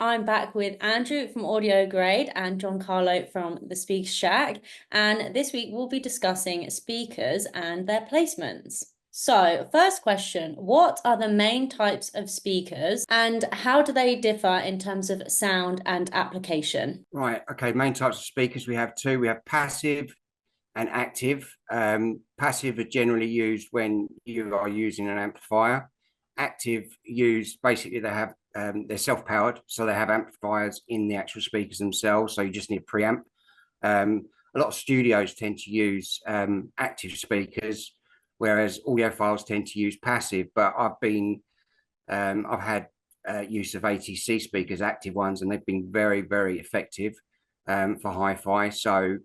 I'm back with Andrew from Audio Grade and Giancarlo from the Speaker Shack. And this week we'll be discussing speakers and their placements. So, first question, what are the main types of speakers and how do they differ in terms of sound and application? Right. Okay. Main types of speakers we have two. We have passive and active. Passive are generally used when you are using an amplifier. Active used basically they have they're self-powered, so they have amplifiers in the actual speakers themselves. So you just need a preamp. A lot of studios tend to use active speakers, whereas audiophiles tend to use passive. But I've had use of ATC speakers, active ones, and they've been very, very effective for hi-fi. So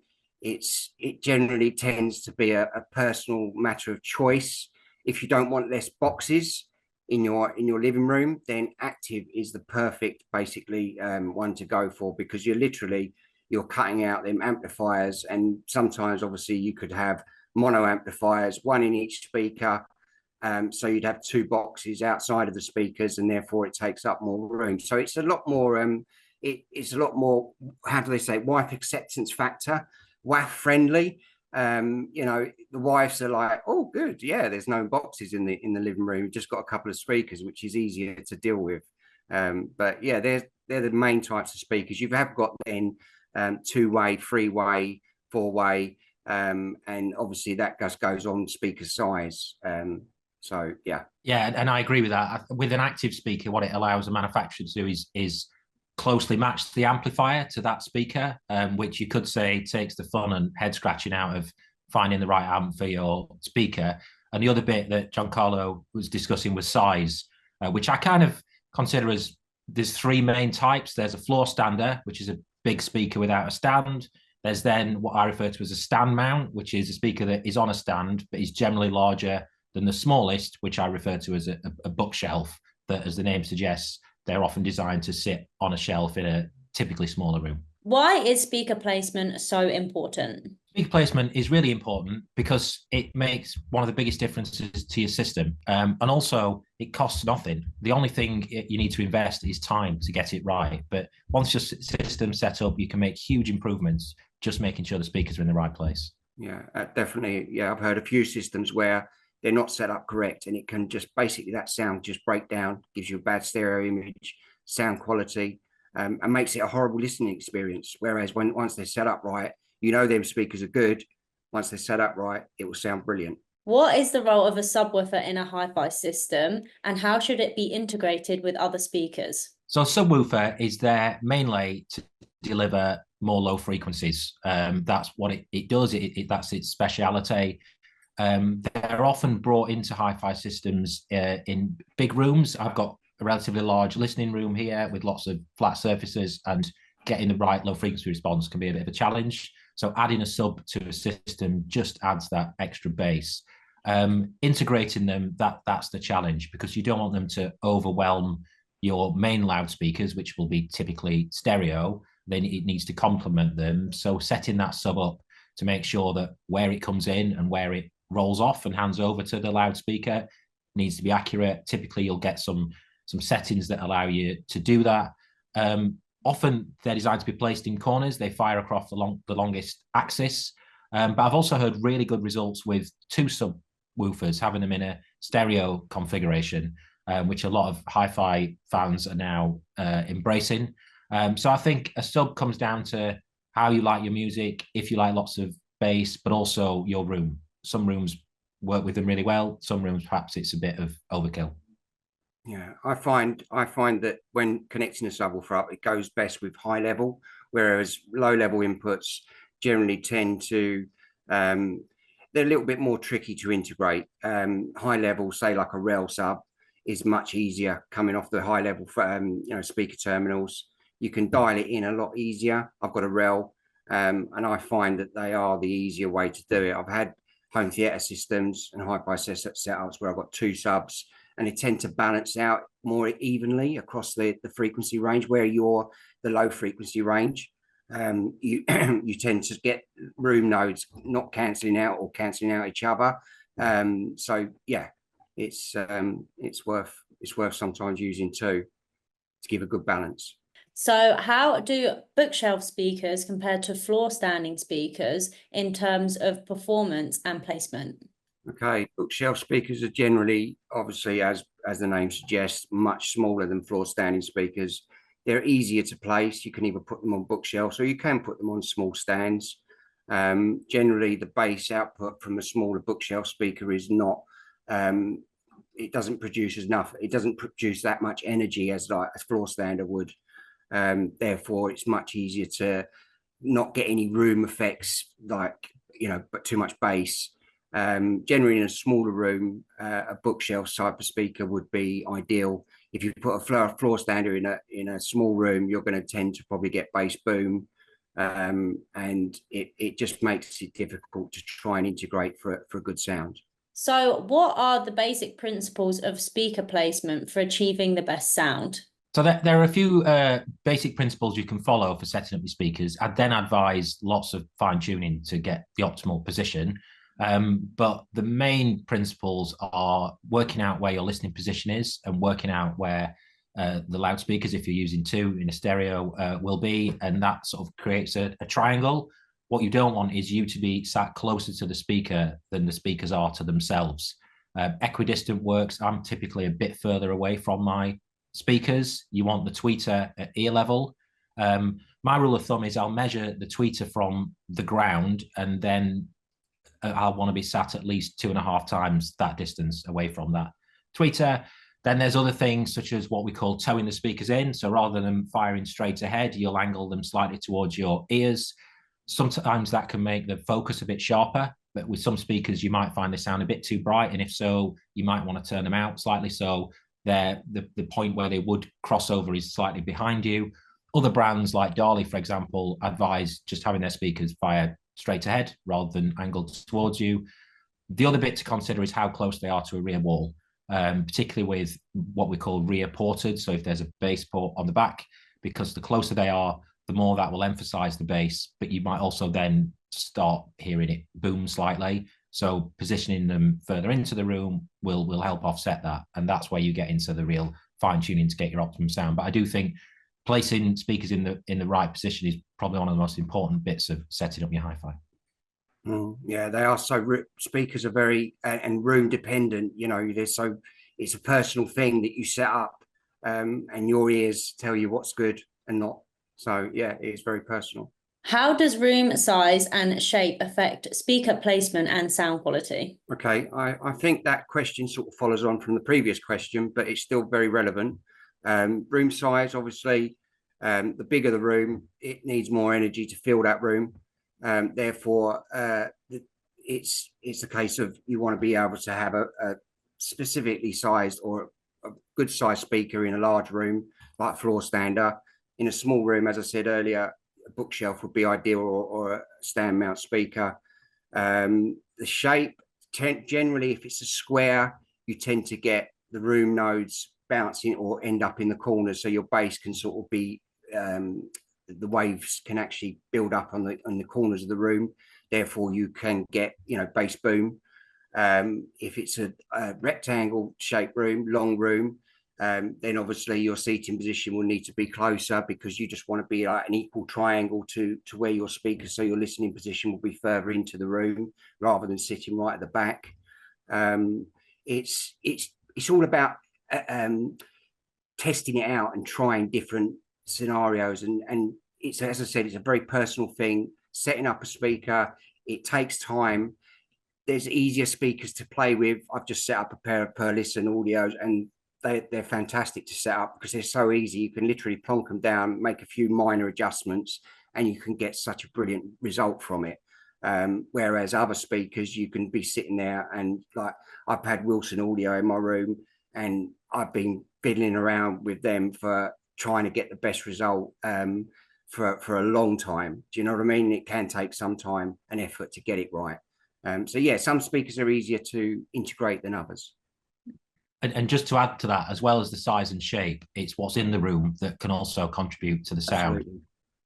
it generally tends to be a personal matter of choice. If you don't want less boxes in your living room, then active is the perfect basically one to go for, because you're cutting out them amplifiers, and sometimes obviously you could have mono amplifiers, one in each speaker. So you'd have two boxes outside of the speakers, and therefore it takes up more room. So it's a lot more. It's a lot more. How do they say? Wife acceptance factor, wife friendly. The wives are like, oh, good, yeah. There's no boxes in the living room. Just got a couple of speakers, which is easier to deal with. But yeah, they're the main types of speakers. You have got then two-way, three-way, four-way, and obviously that just goes on speaker size. So yeah, Yeah, and I agree with that. With an active speaker, what it allows a manufacturer to do is closely match the amplifier to that speaker, which you could say takes the fun and head scratching out of finding the right amp for your speaker. And the other bit that Giancarlo was discussing was size, which I kind of consider as there's three main types. There's a floor stander, which is a big speaker without a stand. There's then what I refer to as a stand mount, which is a speaker that is on a stand, but is generally larger than the smallest, which I refer to as a bookshelf, that, as the name suggests, they're often designed to sit on a shelf in a typically smaller room. Why is speaker placement so important? Speaker placement is really important because it makes one of the biggest differences to your system. And also, it costs nothing. The only thing you need to invest is time to get it right. But once your system's set up, you can make huge improvements just making sure the speakers are in the right place. yeah, definitely. Yeah, I've heard a few systems where they're not set up correct, and it can just basically that sound just break down, gives you a bad stereo image, sound quality, and makes it a horrible listening experience. Whereas once they're set up right, them speakers are good. Once they're set up right, it will sound brilliant. What is the role of a subwoofer in a hi-fi system and how should it be integrated with other speakers? So subwoofer is there mainly to deliver more low frequencies. That's what it does. That's its speciality. They're often brought into hi-fi systems in big rooms. I've got a relatively large listening room here with lots of flat surfaces, and getting the right low frequency response can be a bit of a challenge. So adding a sub to a system just adds that extra bass. Integrating them, that's the challenge, because you don't want them to overwhelm your main loudspeakers, which will be typically stereo. Then it needs to complement them. So setting that sub up to make sure that where it comes in and where it rolls off and hands over to the loudspeaker needs to be accurate. Typically, you'll get some settings that allow you to do that. Often they're designed to be placed in corners. They fire across the longest axis. But I've also heard really good results with two subwoofers, having them in a stereo configuration, which a lot of hi-fi fans are now embracing. So I think a sub comes down to how you like your music, if you like lots of bass, but also your room. Some rooms work with them really well. Some rooms, perhaps it's a bit of overkill. Yeah, I find that when connecting a subwoofer up, it goes best with high level, whereas low level inputs generally tend to they're a little bit more tricky to integrate. High level, say like a rail sub, is much easier coming off the high level speaker terminals. You can dial it in a lot easier. I've got a rail, and I find that they are the easier way to do it. I've had home theater systems and hi-fi setups where I've got two subs, and they tend to balance out more evenly across the frequency range. Where you're the low frequency range, you you tend to get room nodes not cancelling out or cancelling out each other. So yeah, it's worth sometimes using two to give a good balance. So how do bookshelf speakers compare to floor standing speakers in terms of performance and placement? Okay, bookshelf speakers are generally, obviously, as the name suggests, much smaller than floor standing speakers. They're easier to place. You can either put them on bookshelves or you can put them on small stands. Generally, the bass output from a smaller bookshelf speaker is not. It doesn't produce enough. It doesn't produce that much energy as like a floor stander would. Therefore, it's much easier to not get any room effects, like, but too much bass. Generally, in a smaller room, a bookshelf type of speaker would be ideal. If you put a floor stander in a small room, you're going to tend to probably get bass boom, and it just makes it difficult to try and integrate for a good sound. So what are the basic principles of speaker placement for achieving the best sound? So there are a few basic principles you can follow for setting up your speakers. I'd then advise lots of fine tuning to get the optimal position. But the main principles are working out where your listening position is and working out where the loudspeakers, if you're using two in a stereo, will be. And that sort of creates a triangle. What you don't want is you to be sat closer to the speaker than the speakers are to themselves. Equidistant works. I'm typically a bit further away from my speakers. You want the tweeter at ear level. My rule of thumb is I'll measure the tweeter from the ground, and then I'll want to be sat at least 2.5 times that distance away from that tweeter. Then there's other things such as what we call towing the speakers in. So rather than firing straight ahead, you'll angle them slightly towards your ears. Sometimes that can make the focus a bit sharper, but with some speakers, you might find they sound a bit too bright. And if so, you might want to turn them out slightly. So the point where they would cross over is slightly behind you. Other brands like Darley, for example, advise just having their speakers fire straight ahead rather than angled towards you. The other bit to consider is how close they are to a rear wall, particularly with what we call rear ported. So if there's a bass port on the back, because the closer they are, the more that will emphasize the bass, but you might also then start hearing it boom slightly. So positioning them further into the room will help offset that. And that's where you get into the real fine tuning to get your optimum sound. But I do think placing speakers in the right position is probably one of the most important bits of setting up your hi-fi. Yeah, they are. So speakers are very and room dependent. It's a personal thing that you set up, and your ears tell you what's good and not. So yeah, it is very personal. How does room size and shape affect speaker placement and sound quality? Okay, I think that question sort of follows on from the previous question, but it's still very relevant. Room size, obviously, the bigger the room, it needs more energy to fill that room. Therefore, it's a case of you want to be able to have a specifically sized or a good sized speaker in a large room, like floor stander. In a small room, as I said earlier, a bookshelf would be ideal, or a stand mount speaker. The shape, generally, if it's a square, you tend to get the room nodes bouncing or end up in the corners, so your bass can sort of be the waves can actually build up on the corners of the room. Therefore, you can get bass boom. If it's a rectangle shaped room, long room, then obviously your seating position will need to be closer, because you just want to be like an equal triangle to where your speaker, so your listening position will be further into the room rather than sitting right at the back. It's all about testing it out and trying different scenarios, and it's, as I said, it's a very personal thing. Setting up a speaker, it takes time. There's easier speakers to play with. I've just set up a pair of Per-Listen audios, and they're fantastic to set up because they're so easy. You can literally plonk them down, make a few minor adjustments, and you can get such a brilliant result from it. Whereas other speakers, you can be sitting there, and like I've had Wilson audio in my room, and I've been fiddling around with them for trying to get the best result for a long time. Do you know what I mean? It can take some time and effort to get it right. So yeah, some speakers are easier to integrate than others. And just to add to that, as well as the size and shape, it's what's in the room that can also contribute to the sound. Absolutely.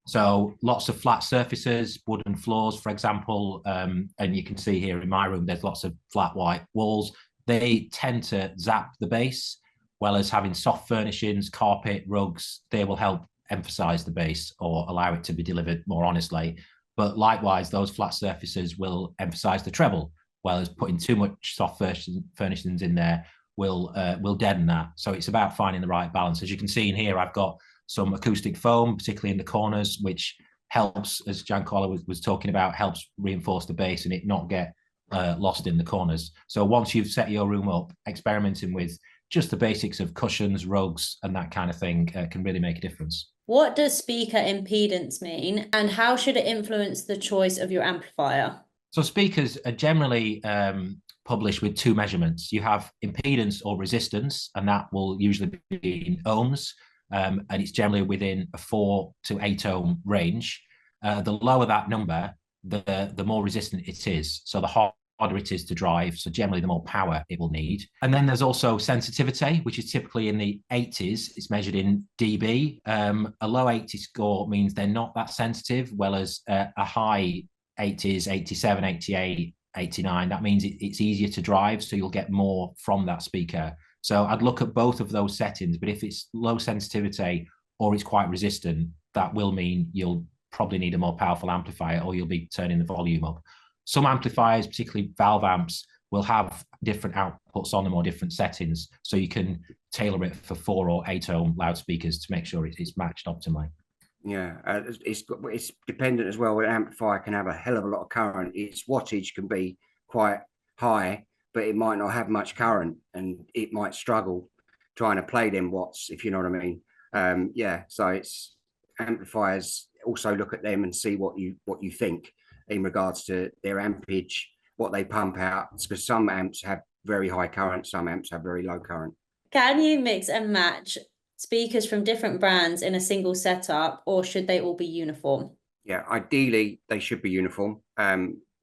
So lots of flat surfaces, wooden floors, for example, and you can see here in my room, there's lots of flat white walls. They tend to zap the bass, well as having soft furnishings, carpet, rugs. They will help emphasize the bass or allow it to be delivered more honestly. But likewise, those flat surfaces will emphasize the treble, whereas putting too much soft furnishings in there will deaden that. So it's about finding the right balance. As you can see in here, I've got some acoustic foam, particularly in the corners, which helps, as Giancarlo was talking about, helps reinforce the bass and it not get lost in the corners. So once you've set your room up, experimenting with just the basics of cushions, rugs, and that kind of thing can really make a difference. What does speaker impedance mean, and how should it influence the choice of your amplifier? So speakers are generally published with two measurements. You have impedance or resistance, and that will usually be in ohms, and it's generally within a 4 to 8 ohm range. The lower that number, the more resistant it is. So the harder it is to drive, so generally the more power it will need. And then there's also sensitivity, which is typically in the 80s. It's measured in dB. A low 80 score means they're not that sensitive, whereas a high 80s, 87, 88, 89, that means it's easier to drive, so you'll get more from that speaker. So I'd look at both of those settings, but if it's low sensitivity or it's quite resistant, that will mean you'll probably need a more powerful amplifier or you'll be turning the volume up. Some amplifiers, particularly valve amps, will have different outputs on them or different settings, so you can tailor it for 4 or 8 ohm loudspeakers to make sure it's matched optimally. Yeah, it's dependent as well. An amplifier can have a hell of a lot of current. Its wattage can be quite high, but it might not have much current, and it might struggle trying to play them watts, if you know what I mean. Yeah, so it's amplifiers. Also look at them and see what you think in regards to their ampage, what they pump out, because some amps have very high current, some amps have very low current. Can you mix and match speakers from different brands in a single setup, or should they all be uniform? Yeah, ideally they should be uniform.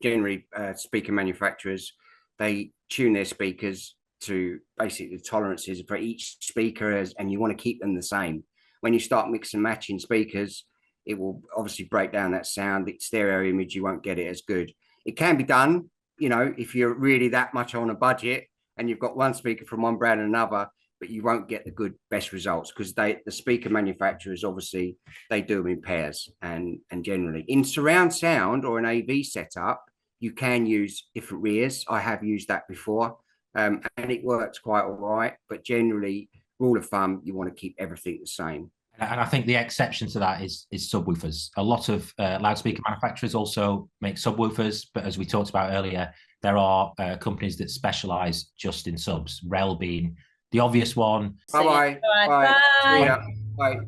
Generally, speaker manufacturers, they tune their speakers to basically the tolerances for each speaker, and you want to keep them the same. When you start mixing and matching speakers, it will obviously break down that sound. The stereo image, you won't get it as good. It can be done, if you're really that much on a budget and you've got one speaker from one brand and another, but you won't get the best results, because the speaker manufacturers, obviously they do them in pairs, and generally in surround sound or an AV setup, you can use different rears. I have used that before, and it works quite all right, but generally, rule of thumb, you want to keep everything the same. And I think the exception to that is subwoofers. A lot of loudspeaker manufacturers also make subwoofers, but as we talked about earlier, there are companies that specialize just in subs, Rel being the obvious one. Bye-bye. Bye. Bye. See ya. Bye.